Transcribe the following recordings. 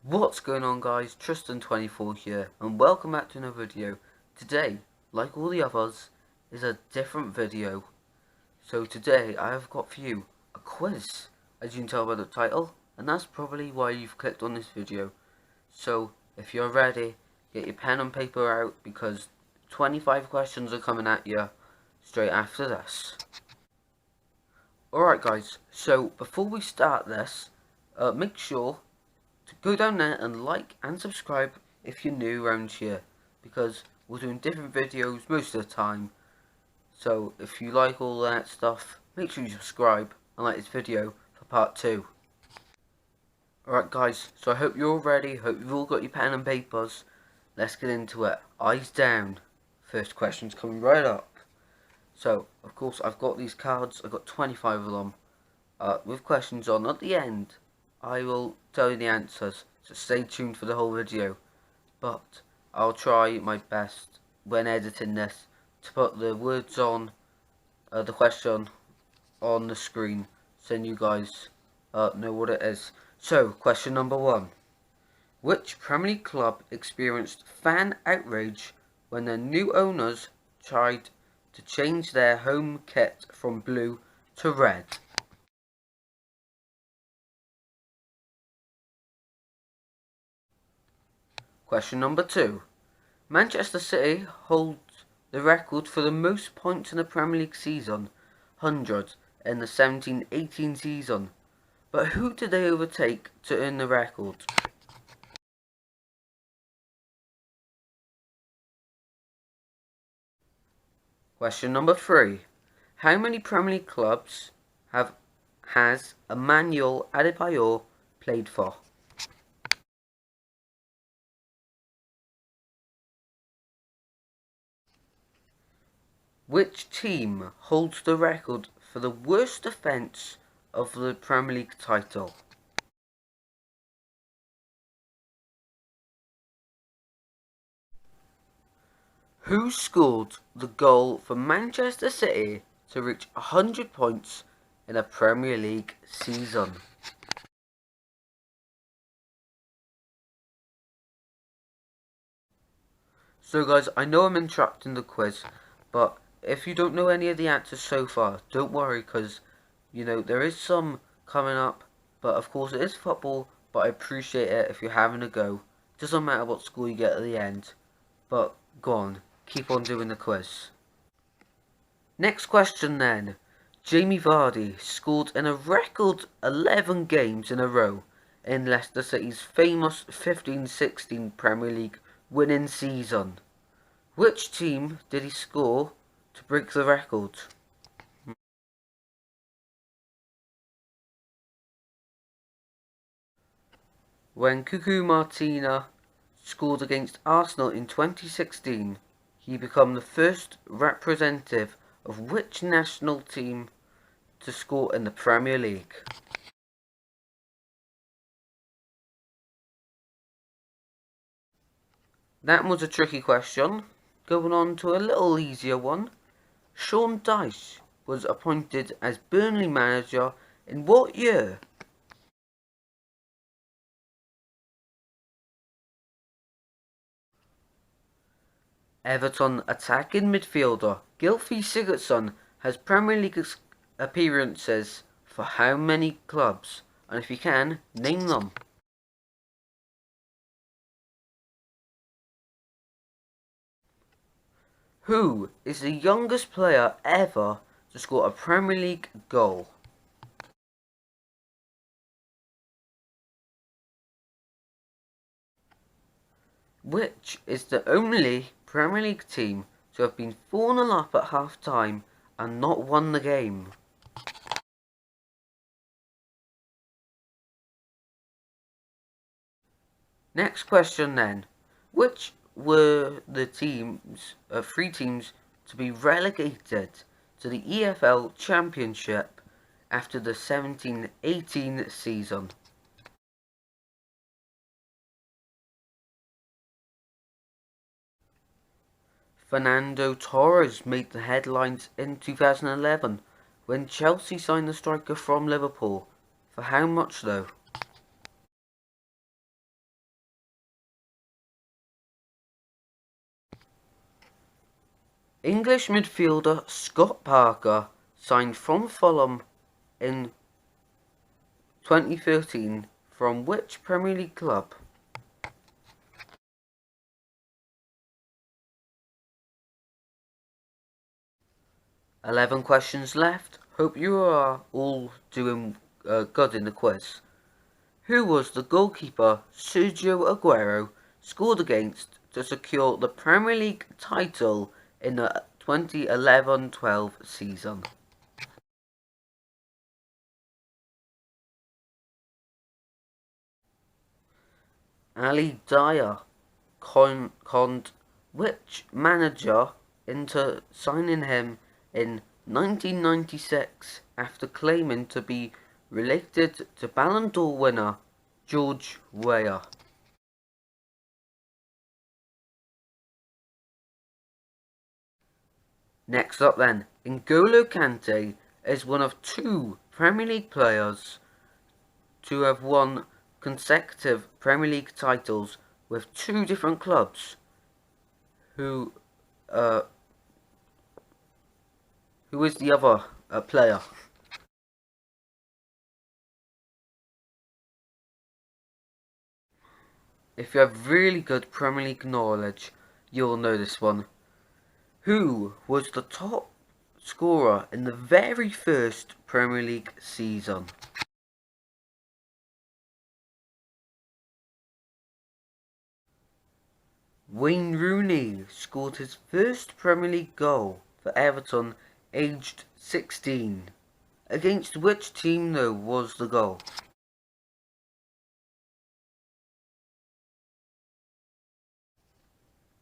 What's going on, guys? Tristan24 here, and welcome back to another video. Today, like all the others, is a different video. So today I have got for you a quiz, as you can tell by the title, and that's probably why you've clicked on this video. So if you're ready, get your pen and paper out, because 25 questions are coming at you straight after this. Alright guys, so before we start this, make sure to go down there and like and subscribe if you're new around here, because we're doing different videos most of the time. So if you like all that stuff, make sure you subscribe and like this video for part 2. Alright guys, so I hope you're all ready, hope you've all got your pen and papers. Let's get into it. Eyes down. First question's coming right up. So, of course, I've got these cards, I've got 25 of them, with questions on. At the end, I will tell you the answers, so stay tuned for the whole video. But I'll try my best when editing this to put the words on the question on the screen, so you guys know what it is. So, question number 1. Which Premier League club experienced fan outrage when their new owners tried to change their home kit from blue to red? Question number 2. Manchester City holds the record for the most points in a Premier League season, 100, in the 17-18 season. But who did they overtake to earn the record? Question number 3. How many Premier League clubs has EMMANUEL ADEBAYOR played for? Which team holds the record for the worst defence of the Premier League title? Who scored the goal for Manchester City to reach 100 points in a Premier League season? So guys, I know I'm interrupting the quiz, but if you don't know any of the answers so far, don't worry, because, you know, there is some coming up, but of course it is football, but I appreciate it if you're having a go. Doesn't matter what score you get at the end, but go on, keep on doing the quiz. Next question then. Jamie Vardy scored in a record 11 games in a row in Leicester City's famous 15-16 Premier League winning season. Which team did he score to break the record? When CUCO Martina scored against Arsenal in 2016, he became the first representative of which national team to score in the Premier League? That was a tricky question. Going on to a little easier one. Sean Dyche was appointed as Burnley manager in what year? Everton attacking midfielder Gylfi Sigurdsson has Premier League appearances for how many clubs? And if you can, name them. Who is the youngest player ever to score a Premier League goal? Which is the only Premier League team to have been 4-0 up at half time and not won the game? Next question then. Which were the three teams to be relegated to the EFL Championship after the 17-18 season? Fernando Torres made the headlines in 2011 when Chelsea signed the striker from Liverpool. For how much though? English midfielder Scott Parker signed from Fulham in 2013 from which Premier League club? "11 questions left. Hope you are all doing good in the quiz. Who was the goalkeeper Sergio Aguero scored against to secure the Premier League title in the 2011-12 season? Ali Dyer conned which manager into signing him in 1996 after claiming to be related to Ballon d'Or winner George Weah? Next up then, N'Golo Kante is one of 2 Premier League players to have won consecutive Premier League titles with 2 different clubs. Who is the other player? If you have really good Premier League knowledge, you'll know this one. Who was the top scorer in the very first Premier League season? Wayne Rooney scored his first Premier League goal for Everton aged 16. Against which team though was the goal?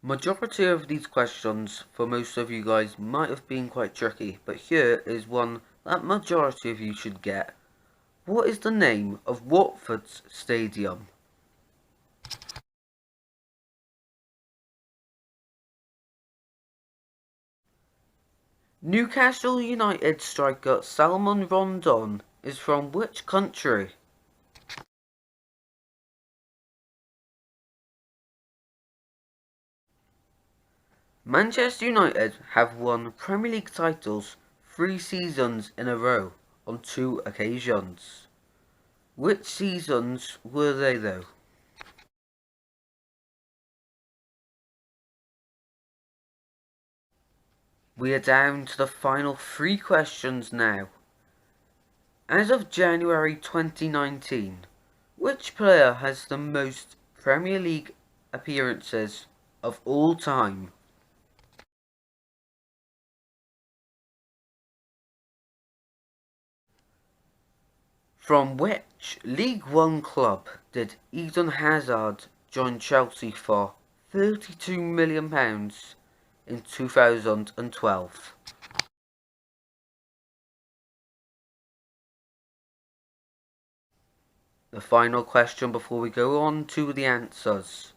Majority of these questions for most of you guys might have been quite tricky, but here is one that majority of you should get. What is the name of Watford's stadium? Newcastle United striker Salmon Rondon is from which country? Manchester United have won Premier League titles 3 seasons in a row on 2 occasions. Which seasons were they though? We are down to the final 3 questions now. As of January 2019, which player has the most Premier League appearances of all time? From which League One club did Eden Hazard join Chelsea for £32 million in 2012? The final question before we go on to the answers.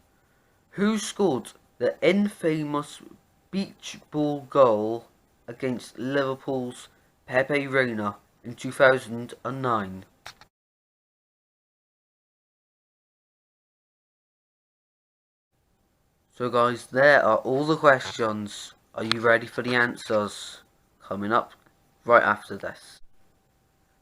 Who scored the infamous beach ball goal against Liverpool's Pepe REINA in 2009? So guys, there are all the questions. Are you ready for the answers? Coming up right after this.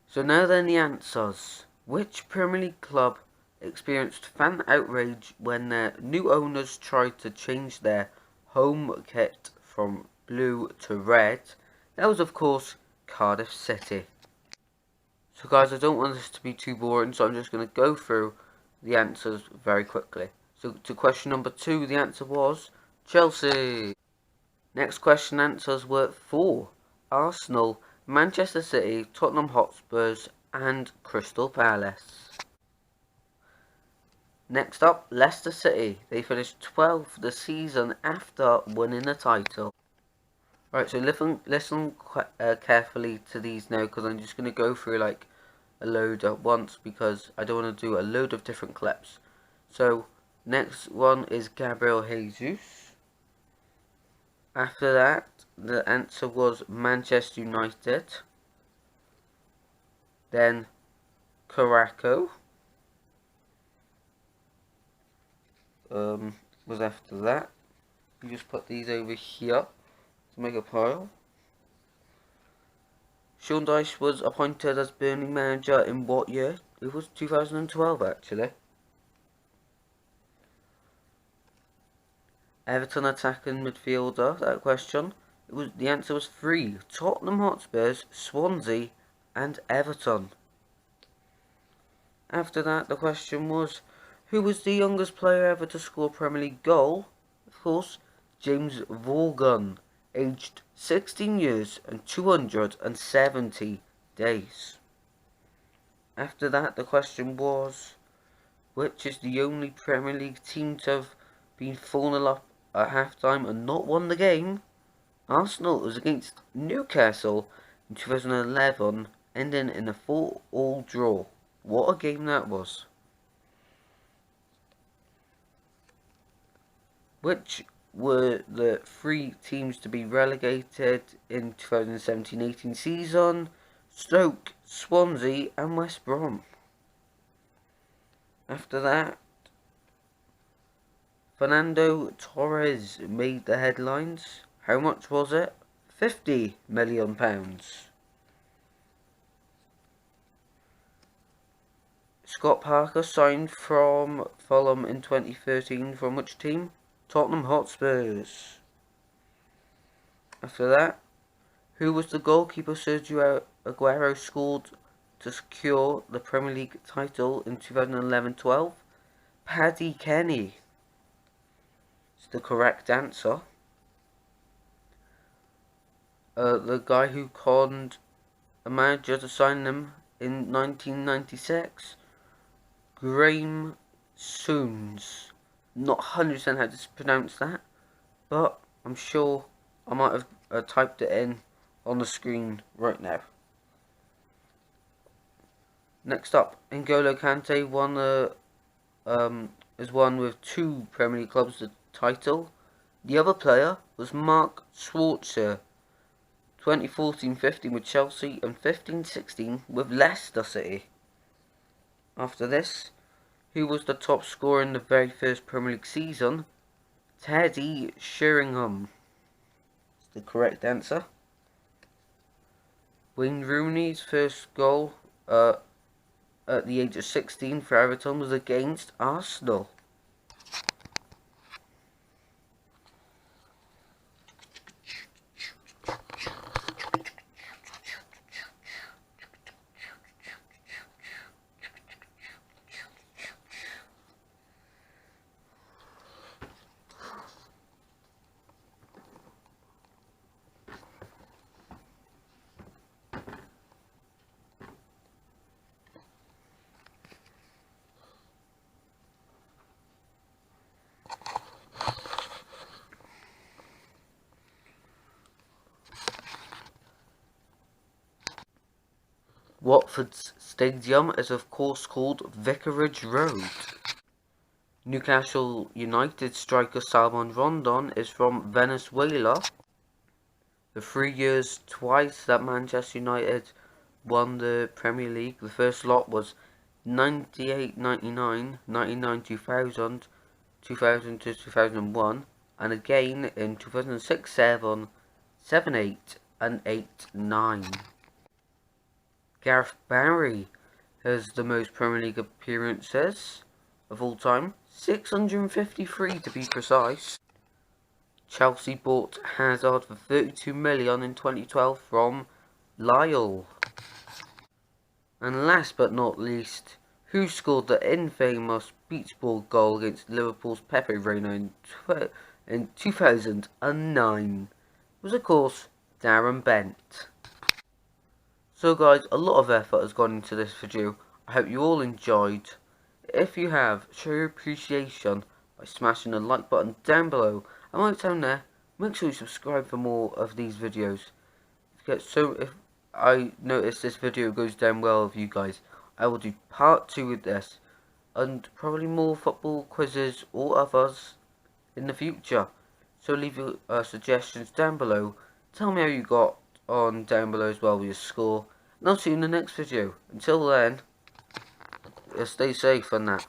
So now then the answers. Which Premier League club experienced fan outrage when their new owners tried to change their home kit from blue to red? That was of course Cardiff City. So guys, I don't want this to be too boring, so I'm just going to go through the answers very quickly. So to question number 2, the answer was Chelsea. Next question answers were 4. Arsenal, Manchester City, Tottenham Hotspurs and Crystal Palace. Next up, Leicester City. They finished 12th the season after winning the title. Right, so listen carefully to these now, because I'm just going to go through like a load at once, because I don't want to do a load of different clips. So next one is Gabriel Jesus. After that, the answer was Manchester United. Then Caraco was after that. You just put these over here to make a pile. Sean Dyche was appointed as Burnley manager in what year? It was 2012 actually. Everton attacking midfielder, that question. The answer was 3. Tottenham Hotspurs, Swansea and Everton. After that, the question was, who was the youngest player ever to score a Premier League goal? Of course, James Vaughan, aged 16 years and 270 days. After that, the question was, which is the only Premier League team to have been 4-0 up at half-time and not won the game? Arsenal was against Newcastle in 2011, ending in a 4-4 draw. What a game that was. Which were the 3 teams to be relegated in 2017-18 season? Stoke, Swansea and West Brom. After that, Fernando Torres made the headlines. How much was it? £50 million. Scott Parker signed from Fulham in 2013 from which team? Tottenham Hotspurs. After that, who was the goalkeeper Sergio Aguero scored to secure the Premier League title in 2011-12? Paddy Kenny. It's the correct answer. The guy who conned a manager to sign him in 1996? Graham Souness. Not 100% how to pronounce that, but I'm sure I might have typed it in on the screen right now. Next up, N'Golo Kante is one with 2 Premier League clubs the title. The other player was Mark Schwarzer, 2014-15 with Chelsea and 15-16 with Leicester City. After this, who was the top scorer in the very first Premier League season? Teddy Sheringham. That's the correct answer. Wayne Rooney's first goal at the age of 16 for Everton was against Arsenal. Watford's stadium is of course called Vicarage Road. Newcastle United striker Salmon Rondon is from Venezuela. The 3 years twice that Manchester United won the Premier League, the first lot was 98-99, 99-2000, 2000-2001, and again in 2006-07, 7-8 and 8-9. Gareth Barry has the most Premier League appearances of all time, 653 to be precise. Chelsea bought Hazard for 32 million in 2012 from Lille. And last but not least, who scored the infamous beach ball goal against Liverpool's Pepe REINA in 2009? It was of course Darren Bent. So guys, a lot of effort has gone into this video. I hope you all enjoyed. If you have, show your appreciation by smashing the like button down below. And while it's down there, make sure you subscribe for more of these videos. If I notice this video goes down well with you guys, I will do part 2 with this. And probably more football quizzes or others in the future. So leave your suggestions down below. Tell me how you got on down below as well with your score, and I'll see you in the next video. Until then, stay safe and that.